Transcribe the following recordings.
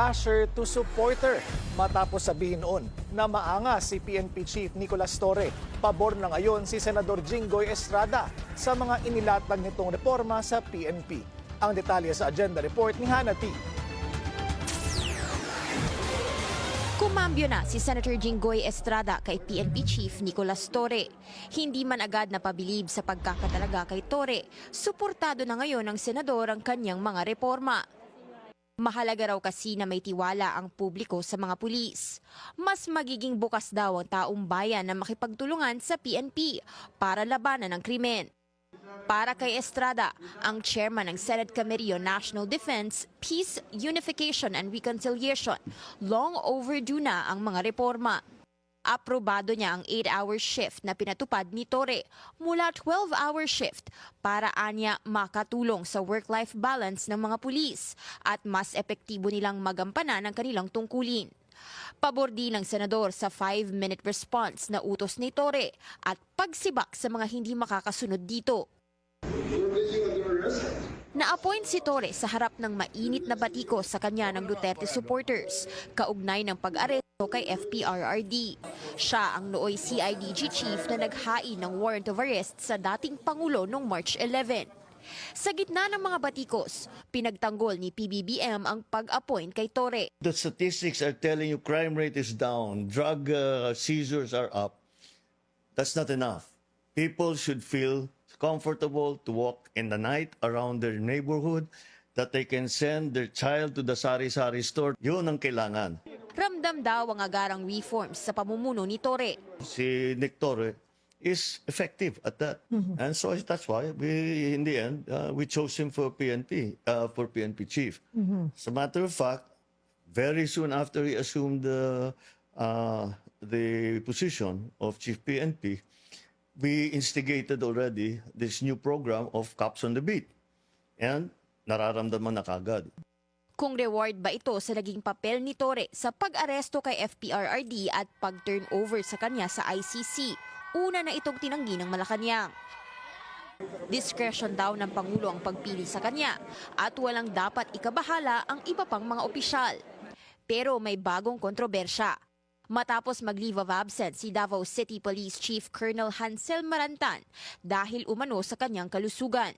basher to supporter matapos sabihin noon na maangas si PNP Chief Nicolas Torre. Pabor na ngayon si Senador Jinggoy Estrada sa mga inilatag nitong reforma sa PNP. Ang detalye sa agenda report ni Hannah T. Kumambyo na si Senator Jinggoy Estrada kay PNP Chief Nicolas Torre. Hindi man agad napabilib sa pagkakatalaga kay Torre, suportado na ngayon ng senador ang kanyang mga reforma. Mahalaga raw kasi na may tiwala ang publiko sa mga pulis. Mas magiging bukas daw ang taong bayan na makipagtulungan sa PNP para labanan ang krimen. Para kay Estrada, ang chairman ng Senate Committee on National Defense, Peace, Unification and Reconciliation, long overdue na ang mga reforma. Aprobado niya ang 8-hour shift na pinatupad ni Torre mula 12-hour shift para anya makatulong sa work-life balance ng mga pulis at mas epektibo nilang magampanan ang kanilang tungkulin. Pabor din ng senador sa 5-minute response na utos ni Torre at pagsibak sa mga hindi makakasunod dito. Na-appoint si Torre sa harap ng mainit na batiko sa kanya ng Duterte supporters, kaugnay ng pag-aresto kay FPRRD. Siya ang nooy CIDG chief na naghain ng warrant of arrest sa dating Pangulo noong March 11. Sa gitna ng mga batikos, pinagtanggol ni PBBM ang pag-appoint kay Torre. The statistics are telling you crime rate is down, drug seizures are up. That's not enough. People should feel comfortable to walk in the night around their neighborhood, that they can send their child to the sari-sari store. Yun ang kailangan. Ramdam daw ang agarang reforms sa pamumuno ni Torre. Si Nick Torre is effective at that. And so that's why we, in the end, we chose him for PNP chief. As a matter of fact, very soon after he assumed the position of chief PNP, we instigated already this new program of Cops on the Beat. And nararamdaman na kagad. Kung reward ba ito sa naging papel ni Torre sa pag-aresto kay FPRRD at pag-turnover sa kanya sa ICC, una na itong tinanggi ng Malacanang. Discretion daw ng Pangulo ang pagpili sa kanya at walang dapat ikabahala ang iba pang mga opisyal. Pero may bagong kontrobersya. Matapos mag-leave of absence si Davao City Police Chief Colonel Hansel Marantan dahil umano sa kanyang kalusugan.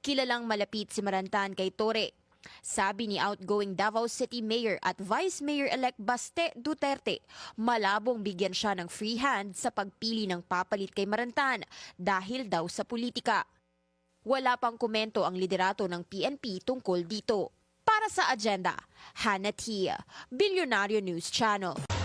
Kilalang malapit si Marantan kay Torre. Sabi ni outgoing Davao City Mayor at Vice Mayor-elect Baste Duterte, malabong bigyan siya ng free hand sa pagpili ng papalit kay Marantan dahil daw sa politika. Wala pang komento ang liderato ng PNP tungkol dito. Para sa agenda, Hannah T. Bilyonaryo News Channel.